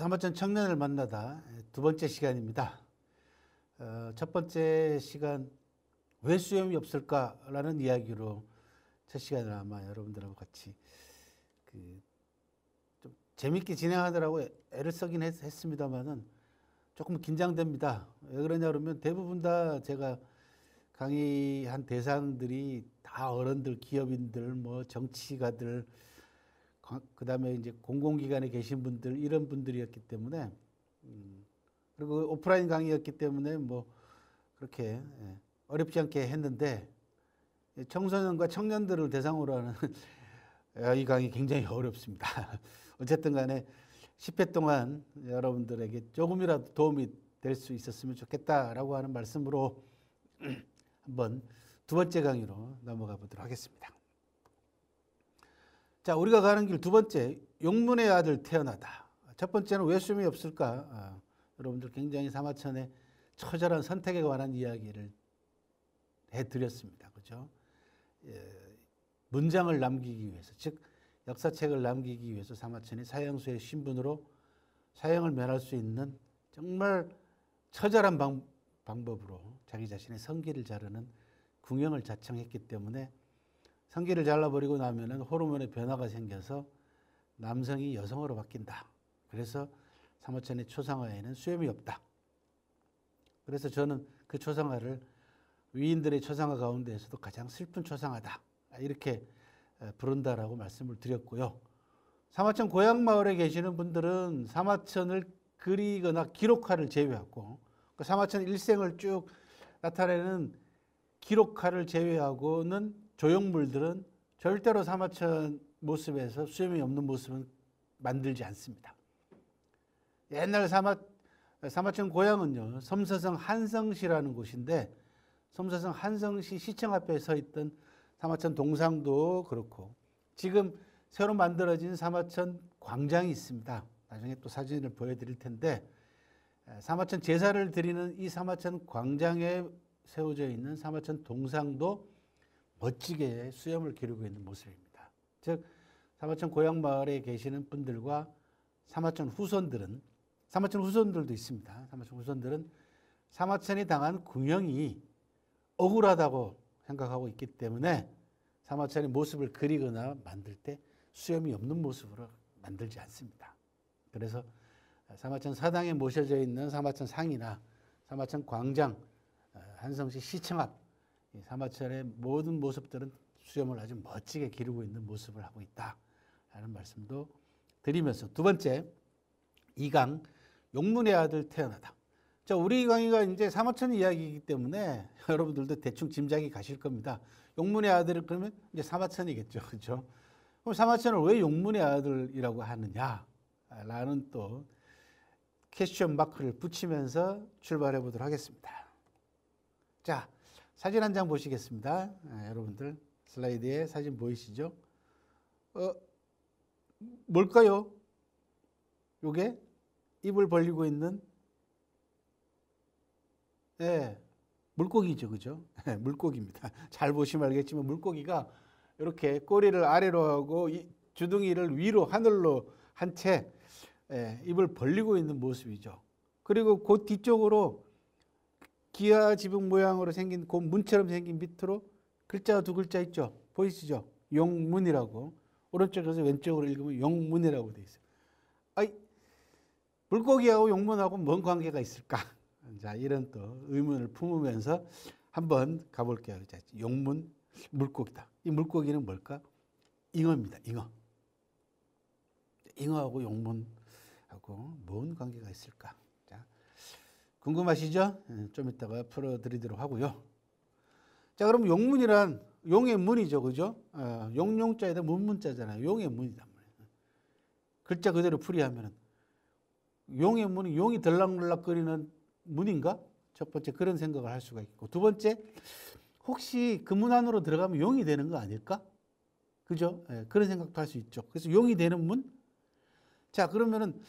사마천 청년을 만나다 두 번째 시간입니다. 첫 번째 시간 왜 수염이 없을까라는 이야기로 첫 시간을 아마 여러분들하고 같이 좀 재밌게 진행하더라고 애를 쓰긴 했습니다만은 조금 긴장됩니다. 왜 그러냐 그러면 대부분 다 제가 강의한 대상들이 다 어른들, 기업인들, 뭐 정치가들, 그다음에 이제 공공기관에 계신 분들 이런 분들이었기 때문에 그리고 오프라인 강의였기 때문에 뭐 그렇게 어렵지 않게 했는데 청소년과 청년들을 대상으로 하는 이 강의 굉장히 어렵습니다. 어쨌든 간에 10회 동안 여러분들에게 조금이라도 도움이 될 수 있었으면 좋겠다라고 하는 말씀으로 한번 두 번째 강의로 넘어가 보도록 하겠습니다. 자, 우리가 가는 길 두 번째, 용문의 아들 태어나다. 첫 번째는 왜 수염이 없을까? 여러분들 굉장히 사마천의 처절한 선택에 관한 이야기를 해드렸습니다. 그죠? 문장을 남기기 위해서, 즉 역사책을 남기기 위해서 사마천이 사형수의 신분으로 사형을 면할 수 있는 정말 처절한 방법으로 자기 자신의 성기를 자르는 궁형을 자청했기 때문에 성기를 잘라버리고 나면은 호르몬의 변화가 생겨서 남성이 여성으로 바뀐다. 그래서 사마천의 초상화에는 수염이 없다. 그래서 저는 그 초상화를 위인들의 초상화 가운데에서도 가장 슬픈 초상화다. 이렇게 부른다라고 말씀을 드렸고요. 사마천 고향마을에 계시는 분들은 사마천을 그리거나 기록화를 제외하고 그 사마천 일생을 쭉 나타내는 기록화를 제외하고는 조형물들은 절대로 사마천 모습에서 수염이 없는 모습은 만들지 않습니다. 옛날 사마천 고향은요, 섬서성 한성시라는 곳인데 섬서성 한성시 시청 앞에 서 있던 사마천 동상도 그렇고 지금 새로 만들어진 사마천 광장이 있습니다. 나중에 또 사진을 보여드릴 텐데 사마천 제사를 드리는 이 사마천 광장에 세워져 있는 사마천 동상도 멋지게 수염을 기르고 있는 모습입니다. 즉 사마천 고향마을에 계시는 분들과 사마천 후손들도 있습니다. 사마천 후손들은 사마천이 당한 궁형이 억울하다고 생각하고 있기 때문에 사마천의 모습을 그리거나 만들 때 수염이 없는 모습으로 만들지 않습니다. 그래서 사마천 사당에 모셔져 있는 사마천 상이나 사마천 광장, 한성시 시청 앞 사마천의 모든 모습들은 수염을 아주 멋지게 기르고 있는 모습을 하고 있다라는 말씀도 드리면서 두 번째, 2강 용문의 아들 태어나다. 자, 우리 강의가 이제 사마천 이야기이기 때문에 여러분들도 대충 짐작이 가실 겁니다. 용문의 아들을 그러면 이제 사마천이겠죠. 그렇죠? 그럼 사마천을 왜 용문의 아들이라고 하느냐? 라는 또 퀘스천 마크를 붙이면서 출발해 보도록 하겠습니다. 자, 사진 한 장 보시겠습니다. 여러분들 슬라이드에 사진 보이시죠? 뭘까요? 요게 입을 벌리고 있는 물고기죠. 그죠? 물고기입니다. 잘 보시면 알겠지만 물고기가 이렇게 꼬리를 아래로 하고 주둥이를 위로 하늘로 한 채 입을 벌리고 있는 모습이죠. 그리고 그 뒤쪽으로 기아 지붕 모양으로 생긴 그 문처럼 생긴 밑으로 글자가 두 글자 있죠. 보이시죠? 용문이라고. 오른쪽에서 왼쪽으로 읽으면 용문이라고 되어 있어요. 아이, 물고기하고 용문하고 뭔 관계가 있을까? 자, 이런 또 의문을 품으면서 한번 가볼게요. 자, 용문, 물고기다. 이 물고기는 뭘까? 잉어입니다. 잉어. 잉어하고 용문하고 뭔 관계가 있을까? 자, 궁금하시죠? 좀 이따가 풀어드리도록 하고요. 자, 그럼 용문이란 용의 문이죠. 그죠? 용자에다 문자잖아요. 용의 문이단 말이에요. 글자 그대로 풀이하면은 용의 문이 용이 들락날락거리는 문인가? 첫 번째 그런 생각을 할 수가 있고, 두 번째 혹시 그 문 안으로 들어가면 용이 되는 거 아닐까? 그죠? 그런 생각도 할 수 있죠. 그래서 용이 되는 문? 자, 그러면은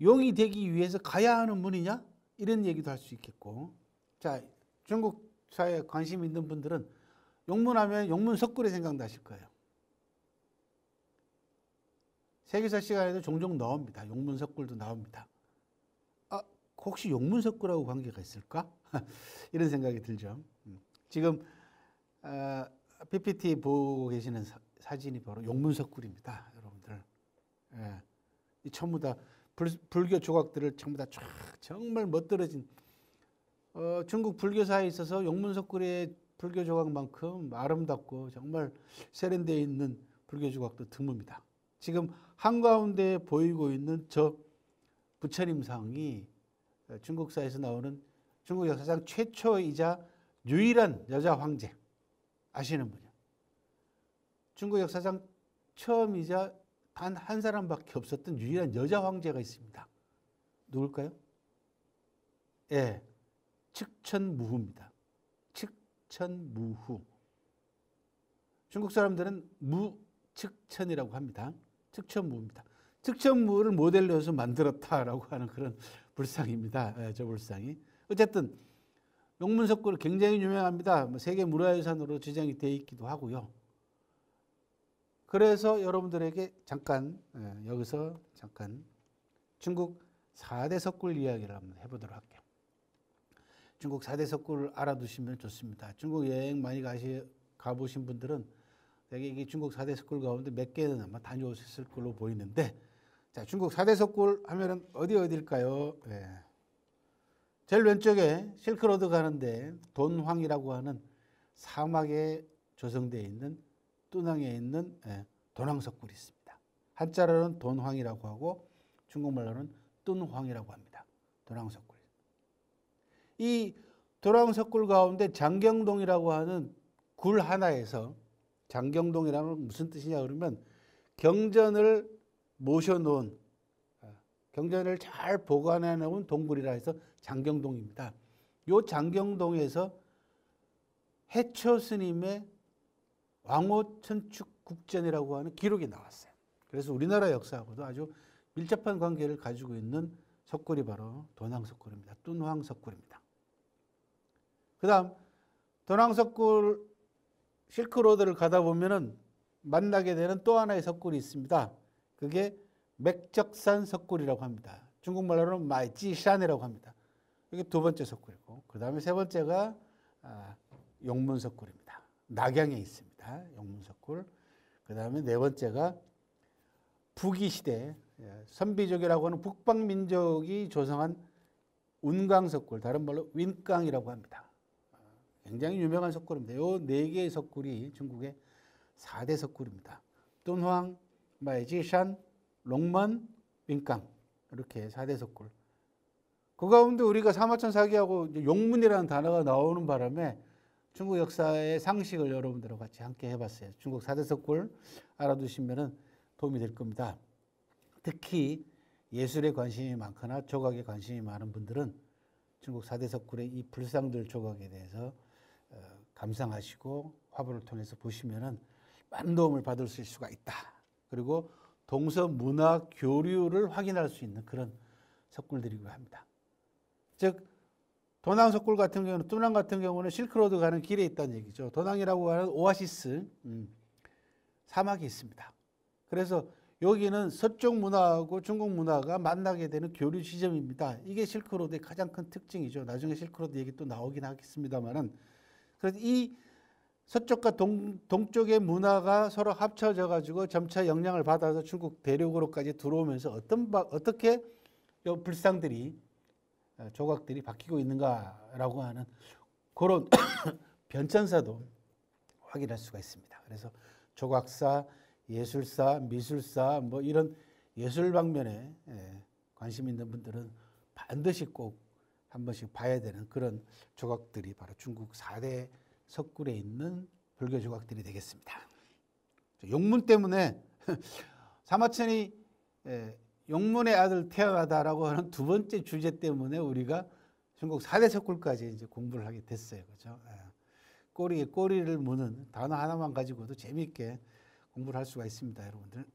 용이 되기 위해서 가야 하는 문이냐? 이런 얘기도 할 수 있겠고. 자, 중국 사회에 관심 있는 분들은 용문하면 용문 석굴이 생각나실 거예요. 세계사 시간에도 종종 나옵니다. 용문 석굴도 나옵니다. 혹시 용문석굴하고 관계가 있을까? 이런 생각이 들죠. 지금 PPT 보고 계시는 사진이 바로 용문석굴입니다, 여러분들. 예. 이 전부 다 불교 조각들을 전부 다 쫙 정말 멋들어진 중국 불교사에 있어서 용문석굴의 불교 조각만큼 아름답고 정말 세련되어 있는 불교 조각도 드뭅니다. 지금 한가운데 보이고 있는 저 부처님상이 중국사에서 나오는 중국 역사상 최초이자 유일한 여자 황제 아시는 분이요? 중국 역사상 처음이자 단 한 사람밖에 없었던 유일한 여자 황제가 있습니다. 누굴까요? 예, 측천무후입니다. 측천무후. 중국 사람들은 무측천이라고 합니다. 측천무후입니다. 측천무후를 모델로 해서 만들었다라고 하는 그런 불상입니다. 예, 저 불상이. 어쨌든 용문석굴 굉장히 유명합니다. 세계 문화유산으로 지정이 되어 있기도 하고요. 그래서 여러분들에게 잠깐 여기서 잠깐 중국 4대 석굴 이야기를 한번 해보도록 할게요. 중국 4대 석굴을 알아두시면 좋습니다. 중국 여행 많이 가보신 분들은 되게 이게 중국 4대 석굴 가운데 몇 개는 아마 다녀오셨을 걸로 보이는데, 자, 중국 4대 석굴 하면은 어디일까요? 예. 제일 왼쪽에 실크로드 가는데 돈황이라고 하는 사막에 조성되어 있는 뚜낭에 있는 돈황석굴이 있습니다. 한자로는 돈황이라고 하고 중국말로는 뚠황이라고 합니다. 돈황석굴. 이 돈황석굴 가운데 장경동이라고 하는 굴 하나에서, 장경동이라는 무슨 뜻이냐 그러면 경전을 모셔놓은, 경전을 잘 보관해 놓은 동굴이라 해서 장경동입니다. 이 장경동에서 해초 스님의 왕호천축국전이라고 하는 기록이 나왔어요. 그래서 우리나라 역사하고도 아주 밀접한 관계를 가지고 있는 석굴이 바로 돈황석굴입니다. 뚠황석굴입니다. 그 다음 돈황석굴 실크로드를 가다 보면은 만나게 되는 또 하나의 석굴이 있습니다. 그게 맥적산 석굴이라고 합니다. 중국말로는 마이지산이라고 합니다. 이게 두 번째 석굴이고, 그 다음에 세 번째가 용문석굴입니다. 낙양에 있습니다. 용문석굴. 그 다음에 네 번째가 북이시대 선비족이라고 하는 북방민족이 조성한 운강석굴, 다른 말로 윈강이라고 합니다. 굉장히 유명한 석굴입니다. 이 네 개의 석굴이 중국의 4대 석굴입니다. 뚠황, 마이지산, 롱먼, 윈강, 이렇게 4대 석굴. 그 가운데 우리가 사마천사기하고 용문이라는 단어가 나오는 바람에 중국 역사의 상식을 여러분들과 같이 함께 해봤어요. 중국 4대 석굴 알아두시면 도움이 될 겁니다. 특히 예술에 관심이 많거나 조각에 관심이 많은 분들은 중국 4대 석굴의 이 불상들 조각에 대해서 감상하시고 화보를 통해서 보시면 많은 도움을 받을 수가 있다. 그리고 동서 문화 교류를 확인할 수 있는 그런 석굴들이기도 합니다. 즉 돈황석굴 같은 경우는, 뚠황 같은 경우는 실크로드 가는 길에 있다는 얘기죠. 돈황이라고 하는 오아시스 사막이 있습니다. 그래서 여기는 서쪽 문화하고 중국 문화가 만나게 되는 교류 지점입니다. 이게 실크로드의 가장 큰 특징이죠. 나중에 실크로드 얘기 또 나오긴 하겠습니다만은, 그래서 이 서쪽과 동쪽의 문화가 서로 합쳐져 가지고 점차 영향을 받아서 중국 대륙으로까지 들어오면서 어떻게 이 불상들이, 조각들이 바뀌고 있는가라고 하는 그런 변천사도 확인할 수가 있습니다. 그래서 조각사, 예술사, 미술사 뭐 이런 예술 방면에 관심 있는 분들은 반드시 꼭 한 번씩 봐야 되는 그런 조각들이 바로 중국 4대 석굴에 있는 불교 조각들이 되겠습니다. 용문 때문에 사마천이 용문의 아들 태어나다라고 하는 두 번째 주제 때문에 우리가 중국 4대 석굴까지 이제 공부를 하게 됐어요. 그죠? 꼬리에 꼬리를 무는 단어 하나만 가지고도 재미있게 공부를 할 수가 있습니다, 여러분들.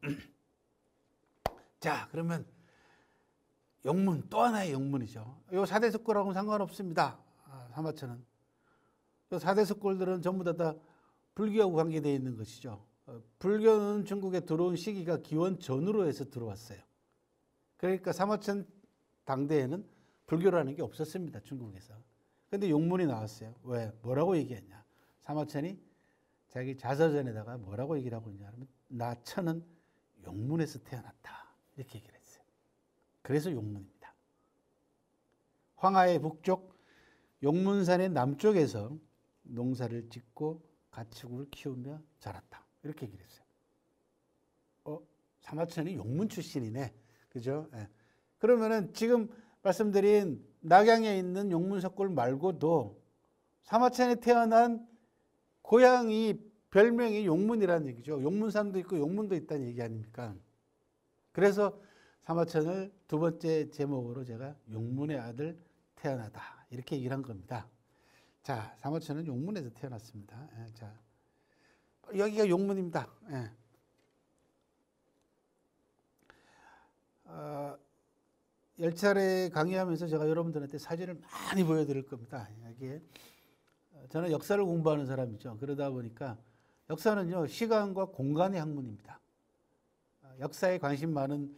자, 그러면 용문, 또 하나의 용문이죠. 이 4대 석굴하고는 상관없습니다. 사마천은. 이 4대 석굴들은 전부 다 불교하고 관계되어 있는 것이죠. 불교는 중국에 들어온 시기가 기원 전후로 해서 들어왔어요. 그러니까 사마천 당대에는 불교라는 게 없었습니다. 중국에서. 근데 용문이 나왔어요. 왜? 뭐라고 얘기했냐? 사마천이 자기 자서전에다가 뭐라고 얘기를 하고 있냐 하면 나 천은 용문에서 태어났다. 이렇게 얘기를 했어요. 그래서 용문입니다. 황하의 북쪽 용문산의 남쪽에서 농사를 짓고 가축을 키우며 자랐다. 이렇게 얘기를 했어요. 사마천이 용문 출신이네. 그죠? 예. 그러면은 지금 말씀드린 낙양에 있는 용문석굴 말고도 사마천에 태어난 고향이 별명이 용문이라는 얘기죠. 용문산도 있고 용문도 있다는 얘기 아닙니까? 그래서 사마천을 두 번째 제목으로 제가 용문의 아들 태어나다 이렇게 얘기를 한 겁니다. 자, 사마천은 용문에서 태어났습니다. 예, 자, 여기가 용문입니다. 예. 열차례 강의하면서 제가 여러분들한테 사진을 많이 보여드릴 겁니다. 여기에 저는 역사를 공부하는 사람이죠. 그러다 보니까 역사는요 시간과 공간의 학문입니다. 역사에 관심 많은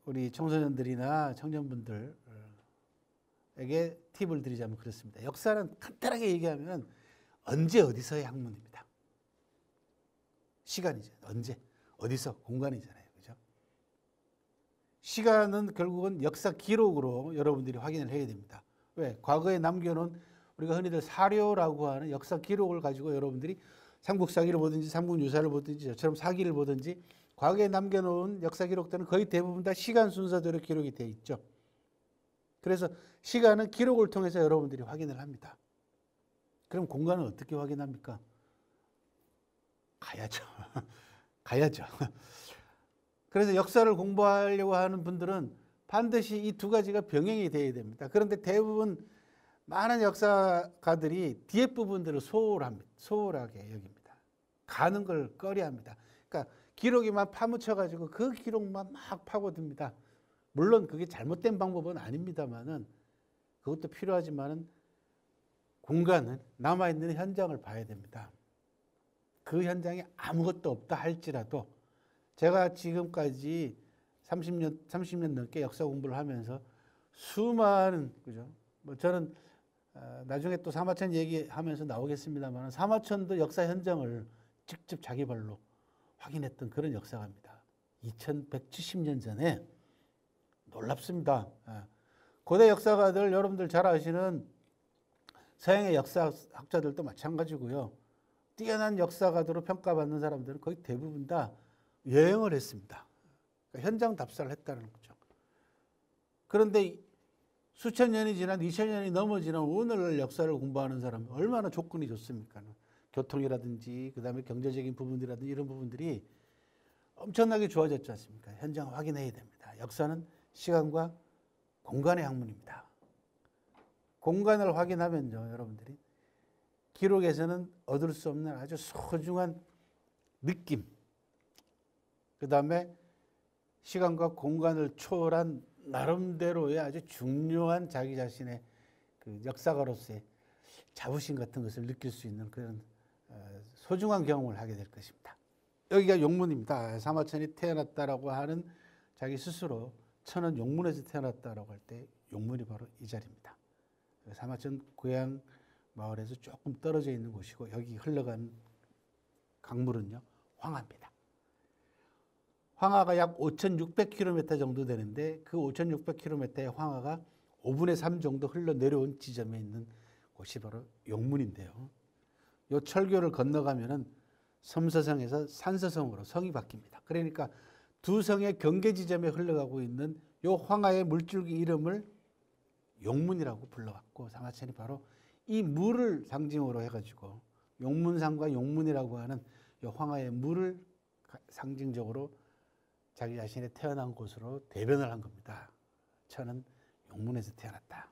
우리 청소년들이나 청년분들에게 팁을 드리자면 그렇습니다. 역사는 간단하게 얘기하면 언제 어디서의 학문입니다. 시간이죠. 언제 어디서 공간이잖아요. 그죠? 시간은 결국은 역사 기록으로 여러분들이 확인을 해야 됩니다. 왜? 과거에 남겨놓은 우리가 흔히들 사료라고 하는 역사 기록을 가지고 여러분들이 삼국사기를 보든지 삼국유사를 보든지 저처럼 사기를 보든지 과거에 남겨놓은 역사 기록들은 거의 대부분 다 시간 순서대로 기록이 되어 있죠. 그래서 시간은 기록을 통해서 여러분들이 확인을 합니다. 그럼 공간은 어떻게 확인합니까? 가야죠. 가야죠. 그래서 역사를 공부하려고 하는 분들은 반드시 이 두 가지가 병행이 되어야 됩니다. 그런데 대부분 많은 역사가들이 뒤에 부분들을 소홀하게 여깁니다. 가는 걸 꺼려합니다. 그러니까 기록에만 파묻혀가지고 그 기록만 막 파고듭니다. 물론 그게 잘못된 방법은 아닙니다만은 그것도 필요하지만은 공간은 남아있는 현장을 봐야 됩니다. 그 현장에 아무것도 없다 할지라도 제가 지금까지 30년 넘게 역사 공부를 하면서 수많은, 그죠? 뭐 저는 나중에 또 사마천 얘기하면서 나오겠습니다만 사마천도 역사 현장을 직접 자기 발로 확인했던 그런 역사가입니다. 2170년 전에 놀랍습니다. 고대 역사가들 여러분들 잘 아시는 서양의 역사학자들도 마찬가지고요. 뛰어난 역사가들로 평가받는 사람들은 거의 대부분 다 여행을 했습니다. 그러니까 현장 답사를 했다는 거죠. 그런데 수천 년이 지난 2000년이 넘어 지난 오늘날 역사를 공부하는 사람은 얼마나 조건이 좋습니까? 교통이라든지 그다음에 경제적인 부분이라든지 이런 부분들이 엄청나게 좋아졌지 않습니까? 현장 확인해야 됩니다. 역사는 시간과 공간의 학문입니다. 공간을 확인하면요, 여러분들이 기록에서는 얻을 수 없는 아주 소중한 느낌, 그 다음에 시간과 공간을 초월한 나름대로의 아주 중요한 자기 자신의 그 역사가로서의 자부심 같은 것을 느낄 수 있는 그런 소중한 경험을 하게 될 것입니다. 여기가 용문입니다. 사마천이 태어났다라고 하는 자기 스스로 천은 용문에서 태어났다라고 할 때 용문이 바로 이 자리입니다. 사마천 고향 마을에서 조금 떨어져 있는 곳이고 여기 흘러간 강물은요 황하입니다. 황하가 약 5,600km 정도 되는데 그 5,600km의 황하가 5분의 3 정도 흘러내려온 지점에 있는 곳이 바로 용문인데요. 이 철교를 건너가면은 섬서성에서 산서성으로 성이 바뀝니다. 그러니까 두 성의 경계 지점에 흘러가고 있는 이 황하의 물줄기 이름을 용문이라고 불러왔고 사마천이 바로 이 물을 상징으로 해가지고 용문산과 용문이라고 하는 이 황하의 물을 상징적으로 자기 자신의 태어난 곳으로 대변을 한 겁니다. 천은 용문에서 태어났다.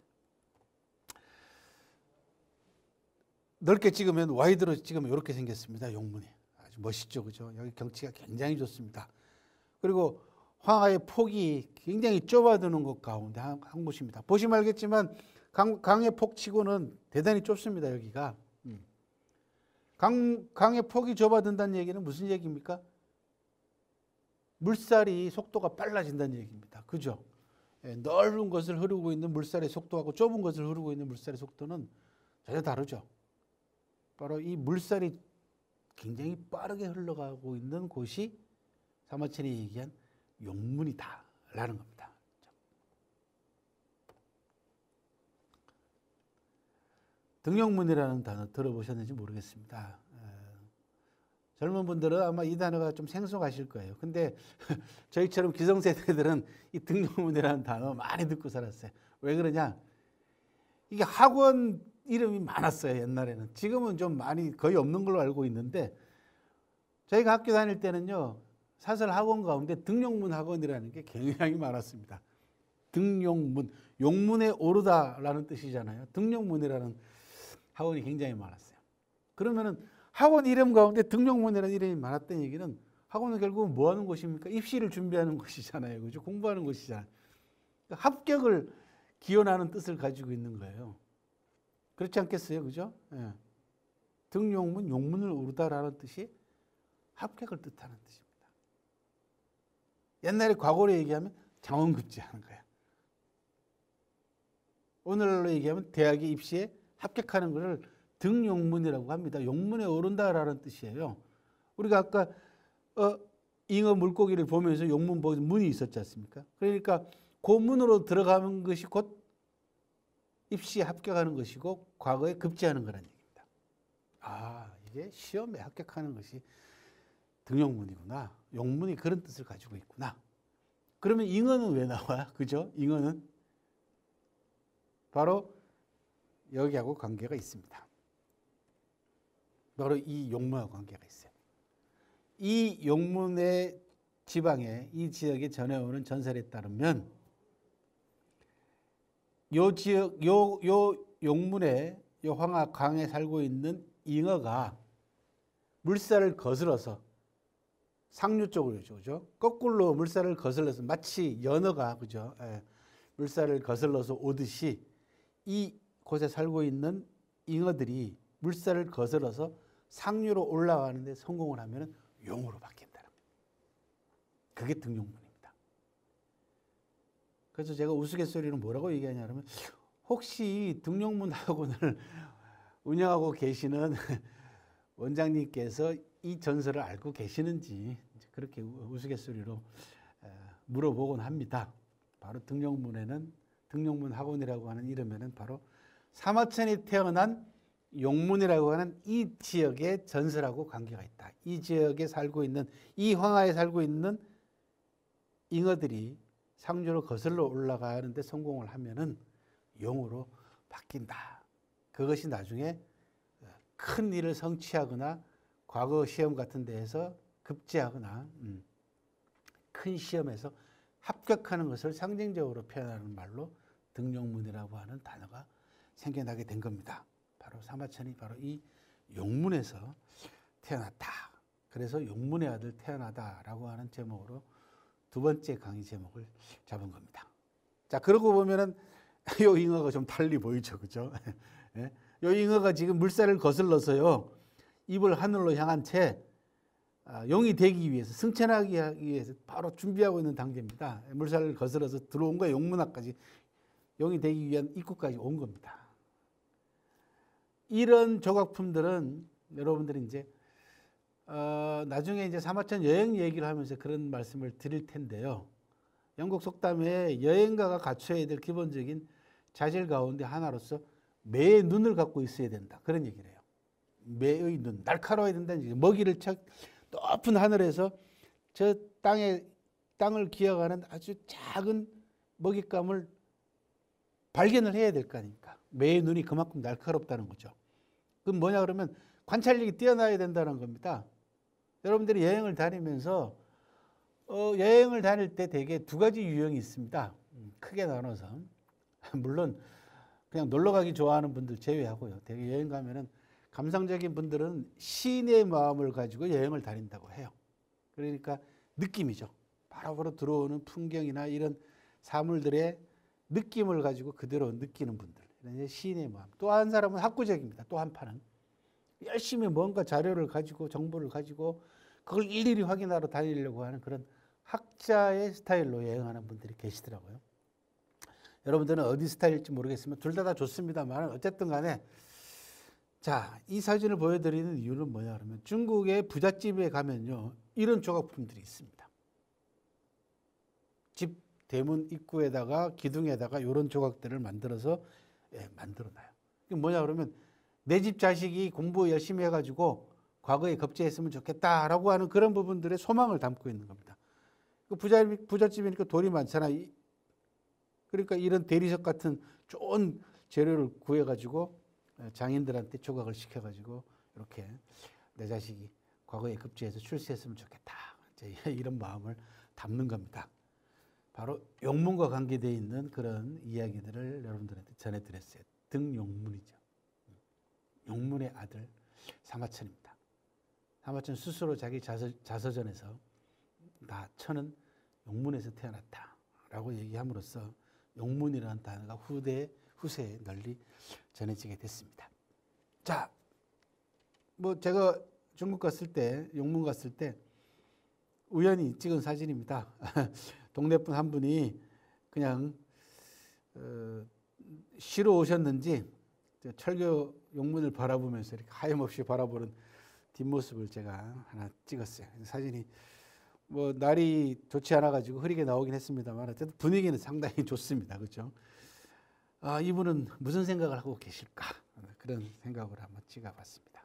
넓게 찍으면 와이드로 찍으면 이렇게 생겼습니다. 용문이 아주 멋있죠, 그죠? 여기 경치가 굉장히 좋습니다. 그리고 황하의 폭이 굉장히 좁아드는 것 가운데 한 곳입니다. 보시면 알겠지만 강의 폭치고는 대단히 좁습니다. 여기가 강의 폭이 좁아든다는 얘기는 무슨 얘기입니까? 물살이 속도가 빨라진다는 얘기입니다. 그죠? 넓은 것을 흐르고 있는 물살의 속도하고 좁은 것을 흐르고 있는 물살의 속도는 전혀 다르죠. 바로 이 물살이 굉장히 빠르게 흘러가고 있는 곳이 사마천이 얘기한 용문이다라는 겁니다. 등용문이라는 단어 들어보셨는지 모르겠습니다. 젊은 분들은 아마 이 단어가 좀 생소하실 거예요. 근데 저희처럼 기성세대들은 이 등용문이라는 단어 많이 듣고 살았어요. 왜 그러냐? 이게 학원 이름이 많았어요, 옛날에는. 지금은 좀 많이 거의 없는 걸로 알고 있는데 저희가 학교 다닐 때는요, 사설 학원 가운데 등용문 학원이라는 게 굉장히 많았습니다. 등용문, 용문에 오르다라는 뜻이잖아요. 등용문이라는 학원이 굉장히 많았어요. 그러면은 학원 이름 가운데 등용문이라는 이름이 많았던 얘기는 학원은 결국은 뭐 하는 곳입니까? 입시를 준비하는 곳이잖아요. 그죠? 공부하는 곳이잖아요. 그러니까 합격을 기원하는 뜻을 가지고 있는 거예요. 그렇지 않겠어요? 그죠? 예. 등용문, 용문을 오르다라는 뜻이 합격을 뜻하는 뜻입니다. 옛날에 과거로 얘기하면 장원급제하는 거예요. 오늘날로 얘기하면 대학의 입시에 합격하는 것을 등용문이라고 합니다. 용문에 오른다라는 뜻이에요. 우리가 아까 잉어 물고기를 보면서 용문 보면 문이 있었지 않습니까? 그러니까 그 문으로 들어가는 것이 곧 입시에 합격하는 것이고 과거에 급제하는 거라는 얘기입니다. 아, 이게 시험에 합격하는 것이 등용문이구나. 용문이 그런 뜻을 가지고 있구나. 그러면 잉어는 왜 나와? 그죠? 잉어는 바로 여기하고 관계가 있습니다. 바로 이 용문하고 관계가 있어요. 이 용문의 지방에 이 지역에 전해오는 전설에 따르면 요 지역 요 용문에 요 황하강에 살고 있는 잉어가 물살을 거슬러서 상류 쪽으로 그죠? 거꾸로 물살을 거슬러서 마치 연어가 그죠? 예, 물살을 거슬러서 오듯이 이 곳에 살고 있는 잉어들이 물살을 거슬러서 상류로 올라가는데 성공을 하면 용으로 바뀐다는 거예요. 그게 등용문입니다. 그래서 제가 우스갯소리로 뭐라고 얘기하냐면 혹시 등용문 학원을 운영하고 계시는 원장님께서 이 전설을 알고 계시는지 그렇게 우스갯소리로 물어보곤 합니다. 바로 등용문에는 등용문 학원이라고 하는 이름에는 바로 사마천이 태어난 용문이라고 하는 이 지역의 전설하고 관계가 있다. 이 지역에 살고 있는 이 황하에 살고 있는 잉어들이 상류로 거슬러 올라가는데 성공을 하면은 용으로 바뀐다. 그것이 나중에 큰 일을 성취하거나 과거 시험 같은 데에서 급제하거나 큰 시험에서 합격하는 것을 상징적으로 표현하는 말로 등용문이라고 하는 단어가 생겨나게 된 겁니다. 바로 사마천이 바로 이 용문에서 태어났다. 그래서 용문의 아들 태어나다라고 하는 제목으로 두 번째 강의 제목을 잡은 겁니다. 자, 그러고 보면은 요 잉어가 좀 달리 보이죠, 그죠? 예? 요 잉어가 지금 물살을 거슬러서요 입을 하늘로 향한 채 용이 되기 위해서 승천하기 위해서 바로 준비하고 있는 단계입니다. 물살을 거슬러서 들어온 거예요. 용문학까지 용이 되기 위한 입구까지 온 겁니다. 이런 조각품들은 여러분들이 이제 나중에 이제 사마천 여행 얘기를 하면서 그런 말씀을 드릴 텐데요. 영국 속담에 여행가가 갖춰야 될 기본적인 자질 가운데 하나로서 매의 눈을 갖고 있어야 된다. 그런 얘기를 해요. 매의 눈, 날카로워야 된다는 얘기예요. 먹이를 높은 하늘에서 저 땅을 기어가는 아주 작은 먹잇감을 발견을 해야 될 거 아닙니까? 매의 눈이 그만큼 날카롭다는 거죠. 그건 뭐냐 그러면 관찰력이 뛰어나야 된다는 겁니다. 여러분들이 여행을 다니면서 여행을 다닐 때 대개 두 가지 유형이 있습니다. 크게 나눠서. 물론 그냥 놀러 가기 좋아하는 분들 제외하고요. 대개 여행 가면은 감상적인 분들은 시인의 마음을 가지고 여행을 다닌다고 해요. 그러니까 느낌이죠. 바로바로 들어오는 풍경이나 이런 사물들의 느낌을 가지고 그대로 느끼는 분들. 이런 시인의 마음. 또 한 사람은 학구적입니다. 또 한 판은. 열심히 뭔가 자료를 가지고 정보를 가지고 그걸 일일이 확인하러 다니려고 하는 그런 학자의 스타일로 여행하는 분들이 계시더라고요. 여러분들은 어디 스타일일지 모르겠지만 둘 다 좋습니다만 어쨌든 간에 자, 이 사진을 보여드리는 이유는 뭐냐 그러면 중국의 부잣집에 가면요 이런 조각품들이 있습니다. 집 대문 입구에다가 기둥에다가 이런 조각들을 만들어서 만들어놔요. 이게 뭐냐 그러면 내 집 자식이 공부 열심히 해가지고 과거에 급제했으면 좋겠다라고 하는 그런 부분들의 소망을 담고 있는 겁니다. 부잣집이니까 돌이 많잖아. 그러니까 이런 대리석 같은 좋은 재료를 구해가지고 장인들한테 조각을 시켜가지고 이렇게 내 자식이 과거에 급제해서 출세했으면 좋겠다. 이런 마음을 담는 겁니다. 바로 용문과 관계되어 있는 그런 이야기들을 여러분들한테 전해드렸어요. 등용문이죠. 용문의 아들 사마천입니다. 사마천 스스로 자기 자서전에서 나 천은 용문에서 태어났다라고 얘기함으로써 용문이라는 단어가 후세에 널리 전해지게 됐습니다. 자, 뭐 제가 중국 갔을 때, 용문 갔을 때 우연히 찍은 사진입니다. 동네 분 한 분이 그냥 쉬러 오셨는지 철교 용문을 바라보면서 이렇게 하염없이 바라보는 뒷모습을 제가 하나 찍었어요. 사진이 뭐 날이 좋지 않아 가지고 흐리게 나오긴 했습니다만 어쨌든 분위기는 상당히 좋습니다. 그렇죠? 아, 이분은 무슨 생각을 하고 계실까? 그런 생각을 한번 찍어봤습니다.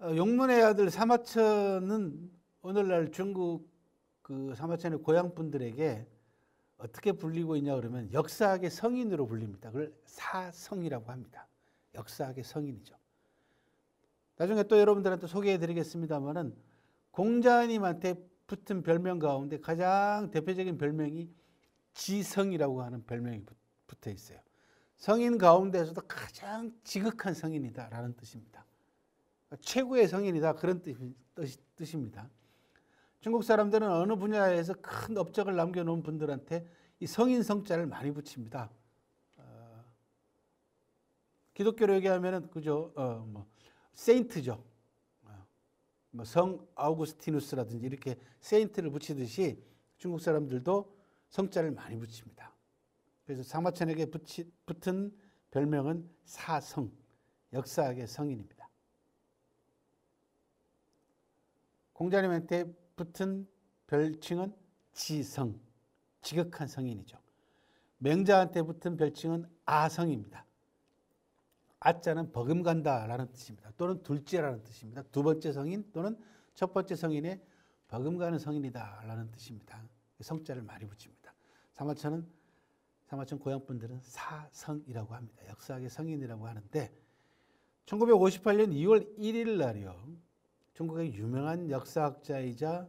용문의 아들 사마천은 오늘날 중국 그 사마천의 고향 분들에게 어떻게 불리고 있냐 그러면 역사학의 성인으로 불립니다. 그걸 사성이라고 합니다. 역사학의 성인이죠. 나중에 또 여러분들한테 소개해 드리겠습니다만은 공자님한테 붙은 별명 가운데 가장 대표적인 별명이 지성이라고 하는 별명이 붙어 있어요. 성인 가운데서도 가장 지극한 성인이다라는 뜻입니다. 최고의 성인이다 그런 뜻입니다. 중국 사람들은 어느 분야에서 큰 업적을 남겨놓은 분들한테 이 성인 성자를 많이 붙입니다. 기독교로 얘기하면은 그죠? 세인트죠. 뭐 성 아우구스티누스라든지 이렇게 세인트를 붙이듯이 중국 사람들도 성자를 많이 붙입니다. 그래서 사마천에게 붙은 별명은 사성, 역사학의 성인입니다. 공자님한테 붙은 별칭은 지성, 지극한 성인이죠. 맹자한테 붙은 별칭은 아성입니다. 아자는 버금간다라는 뜻입니다. 또는 둘째라는 뜻입니다. 두 번째 성인 또는 첫 번째 성인의 버금가는 성인이다라는 뜻입니다. 성자를 많이 붙입니다. 사마천 고향 분들은 사성이라고 합니다. 역사학의 성인이라고 하는데 1958년 2월 1일 날이요. 중국의 유명한 역사학자이자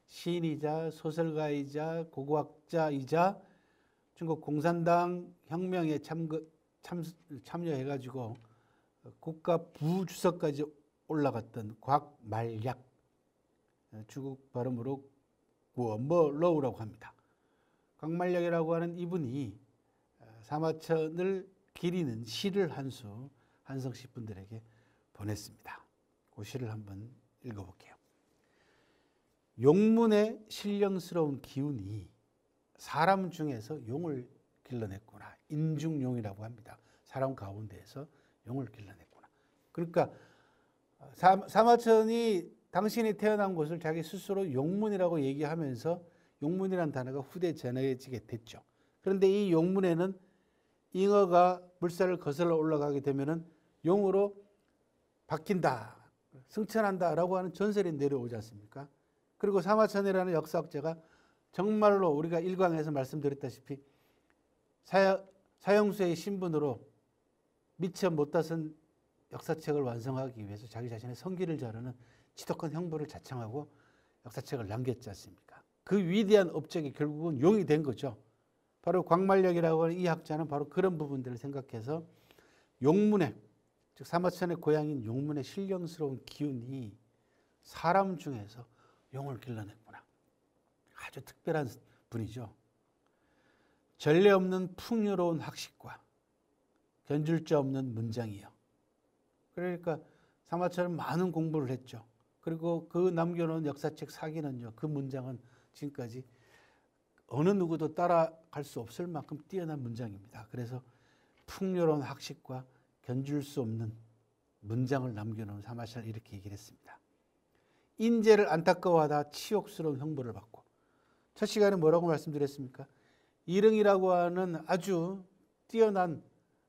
시인이자 소설가이자 고고학자이자 중국 공산당 혁명에 참여해가지고 국가 부주석까지 올라갔던 곽말약, 중국 발음으로 구어머러우라고 합니다. 곽말약이라고 하는 이분이 사마천을 기리는 시를 한 수 한성시 분들에게 보냈습니다. 그 시를 한번 읽어볼게요. 용문의 신령스러운 기운이 사람 중에서 용을 길러냈구나. 인중용이라고 합니다. 사람 가운데에서 용을 길러냈구나. 그러니까 사마천이 당신이 태어난 곳을 자기 스스로 용문이라고 얘기하면서 용문이라는 단어가 후대에 전해지게 됐죠. 그런데 이 용문에는 잉어가 물살을 거슬러 올라가게 되면은 용으로 바뀐다, 승천한다라고 하는 전설이 내려오지 않습니까? 그리고 사마천이라는 역사학자가 정말로 우리가 일광에서 말씀드렸다시피 사형수의 신분으로 미처 못다선 역사책을 완성하기 위해서 자기 자신의 성기를 자르는 지독한 형벌을 자청하고 역사책을 남겼지 않습니까? 그 위대한 업적이 결국은 용이 된 거죠. 바로 곽말력이라고 하는 이 학자는 바로 그런 부분들을 생각해서 용문의, 즉 사마천의 고향인 용문의 신령스러운 기운이 사람 중에서 용을 길러냈구나. 아주 특별한 분이죠. 전례 없는 풍요로운 학식과 견줄자 없는 문장이요. 그러니까 사마천은 많은 공부를 했죠. 그리고 그 남겨놓은 역사책 사기는요, 그 문장은 지금까지 어느 누구도 따라갈 수 없을 만큼 뛰어난 문장입니다. 그래서 풍요로운 학식과 견줄 수 없는 문장을 남겨놓은 사마천은 이렇게 얘기를 했습니다. 인재를 안타까워하다 치욕스러운 형벌을 받고, 첫 시간에 뭐라고 말씀드렸습니까? 이릉이라고 하는 아주 뛰어난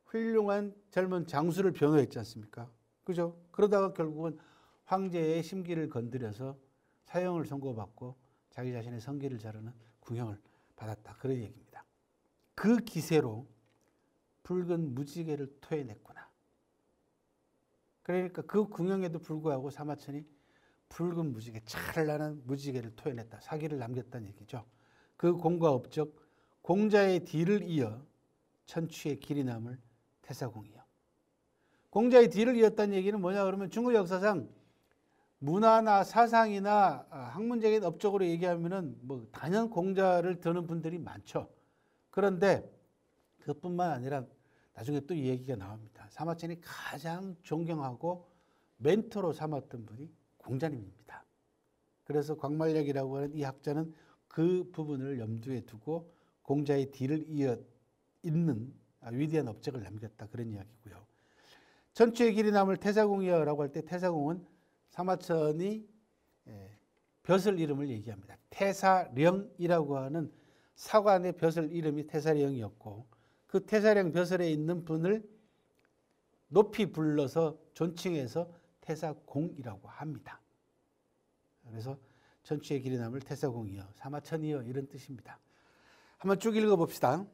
훌륭한 젊은 장수를 변호했지 않습니까? 그죠? 그러다가 결국은 황제의 심기를 건드려서 사형을 선고받고 자기 자신의 성기를 자르는 궁형을 받았다. 그런 얘기입니다. 그 기세로 붉은 무지개를 토해냈구나. 그러니까 그 궁형에도 불구하고 사마천이 붉은 무지개, 찬란한 무지개를 토해냈다. 사기를 남겼다는 얘기죠. 그 공과 업적, 공자의 뒤를 이어 천추의 길이 남을 태사공이요. 공자의 뒤를 이었다는 얘기는 뭐냐 그러면 중국 역사상 문화나 사상이나 학문적인 업적으로 얘기하면은 뭐 단연 공자를 드는 분들이 많죠. 그런데 그것뿐만 아니라 나중에 또 이 얘기가 나옵니다. 사마천이 가장 존경하고 멘토로 삼았던 분이 공자님입니다. 그래서 광말역이라고 하는 이 학자는 그 부분을 염두에 두고 공자의 뒤를 이어 있는 위대한 업적을 남겼다. 그런 이야기고요. 천추의 길이 남을 태사공이여라고 할 때 태사공은 사마천이 벼슬 이름을 얘기합니다. 태사령이라고 하는 사관의 벼슬 이름이 태사령이었고 그 태사령 벼슬에 있는 분을 높이 불러서 존칭해서 태사공이라고 합니다. 그래서 천추의 길이 남을 태사공이여, 사마천이여 이런 뜻입니다. 한번 쭉 읽어봅시다.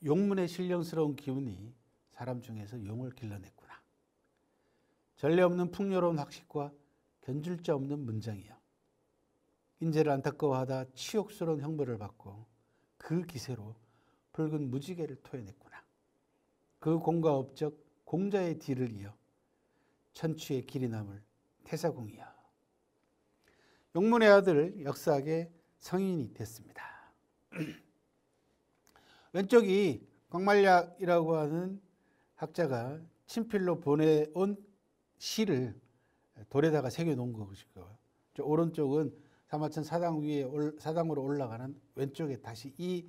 용문의 신령스러운 기운이 사람 중에서 용을 길러냈구나. 전례 없는 풍요로운 학식과 견줄 자 없는 문장이여. 인재를 안타까워하다 치욕스러운 형벌을 받고 그 기세로 붉은 무지개를 토해냈구나. 그 공과 업적 공자의 뒤를 이어 천추의 길이 남을 태사공이여. 용문의 아들 역사학의 성인이 됐습니다. 왼쪽이 광말약이라고 하는 학자가 친필로 보내온 시를 돌에다가 새겨놓은 것이고, 오른쪽은 사마천 사당으로 올라가는 왼쪽에 다시 이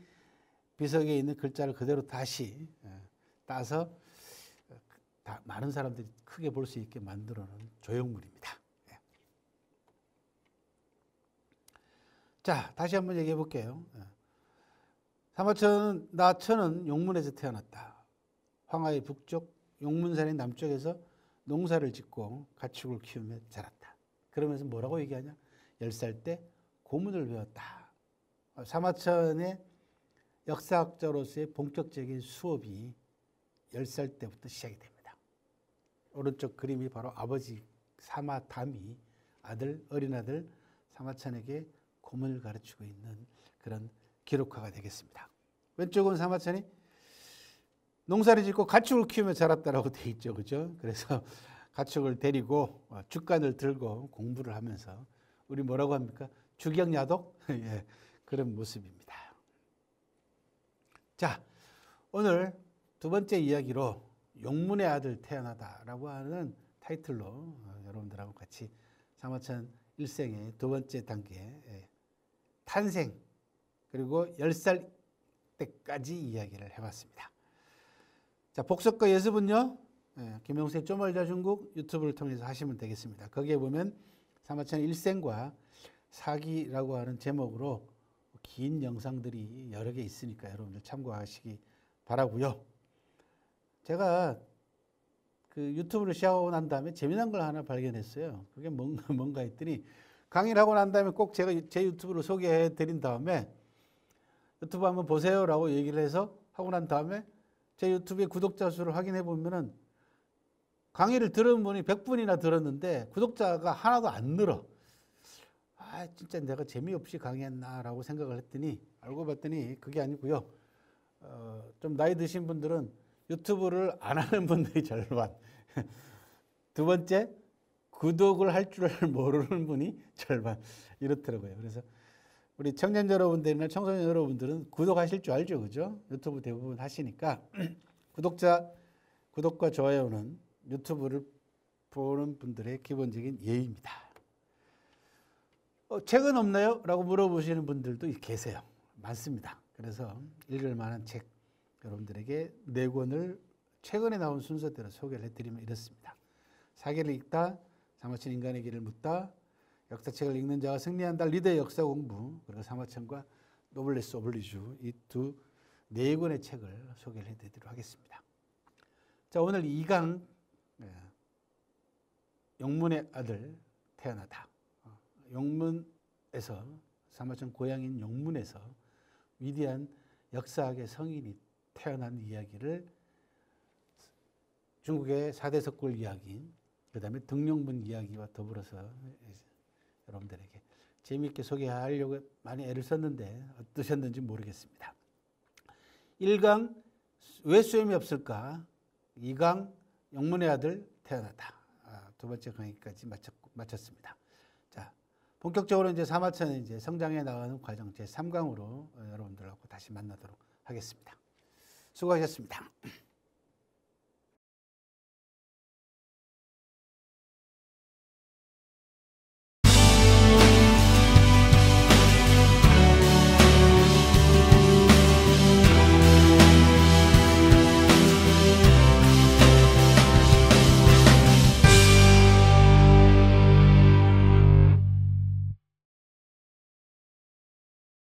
비석에 있는 글자를 그대로 다시 따서 많은 사람들이 크게 볼 수 있게 만들어 놓은 조형물입니다. 자, 다시 한번 얘기해 볼게요. 사마천은 나천은 용문에서 태어났다. 황하의 북쪽, 용문산의 남쪽에서 농사를 짓고 가축을 키우며 자랐다. 그러면서 뭐라고 얘기하냐? 10살 때 고문을 배웠다. 사마천의 역사학자로서의 본격적인 수업이 10살 때부터 시작이 됩니다. 오른쪽 그림이 바로 아버지 사마담이 어린 아들 사마천에게 고문을 가르치고 있는 그런 기록화가 되겠습니다. 왼쪽은 사마천이 농사를 짓고 가축을 키우며 자랐다라고 돼 있죠. 그죠? 그래서 가축을 데리고 죽간을 들고 공부를 하면서 우리 뭐라고 합니까? 주경야독? 예, 그런 모습입니다. 자, 오늘 두 번째 이야기로 용문의 아들 태어나다라고 하는 타이틀로 여러분들하고 같이 사마천 일생의 두 번째 단계 탄생 그리고 10살 때까지 이야기를 해봤습니다. 자, 복습과 예습은요, 김용수의 쪼멀자 중국 유튜브를 통해서 하시면 되겠습니다. 거기에 보면 사마천 일생과 사기라고 하는 제목으로 긴 영상들이 여러 개 있으니까 여러분들 참고하시기 바라고요. 제가 그 유튜브를 시작하고 난 다음에 재미난 걸 하나 발견했어요. 그게 뭔가 했더니 강의를 하고 난 다음에 꼭 제가 제 유튜브를 소개해 드린 다음에 유튜브 한번 보세요라고 얘기를 해서 하고 난 다음에 제 유튜브의 구독자 수를 확인해 보면은 강의를 들은 분이 100분이나 들었는데 구독자가 하나도 안 늘어. 아, 진짜 내가 재미없이 강의했나라고 생각을 했더니 알고 봤더니 그게 아니고요. 좀 나이 드신 분들은 유튜브를 안 하는 분들이 절반. 두 번째, 구독을 할 줄 모르는 분이 절반. 이렇더라고요. 그래서 우리 청년 여러분들이나 청소년 여러분들은 구독하실 줄 알죠, 그죠? 유튜브 대부분 하시니까 구독과 좋아요는 유튜브를 보는 분들의 기본적인 예의입니다. 책은 없나요? 라고 물어보시는 분들도 계세요. 많습니다. 그래서 읽을 만한 책 여러분들에게 4권을 최근에 나온 순서대로 소개를 해드리면 이렇습니다. 사계를 읽다, 사마천 인간의 길을 묻다, 역사책을 읽는 자가 승리한다, 리더의 역사 공부, 그리고 사마천과 노블레스 오블리주 이 4권의 책을 소개를 해드리도록 하겠습니다. 자, 오늘 2강 용문의 아들 태어나다. 용문에서 사마천 고향인 용문에서 위대한 역사학의 성인이 태어난 이야기를 중국의 4대 석굴 이야기, 그 다음에 등용문 이야기와 더불어서 여러분들에게 재미있게 소개하려고 많이 애를 썼는데 어떠셨는지 모르겠습니다. 1강 왜 수염이 없을까? 2강 용문의 아들 태어나다. 2번째 강의까지 마쳤습니다. 자, 본격적으로 이제 사마천의 이제 성장해 나가는 과정 제 3강으로 여러분들하고 다시 만나도록 하겠습니다. 수고하셨습니다.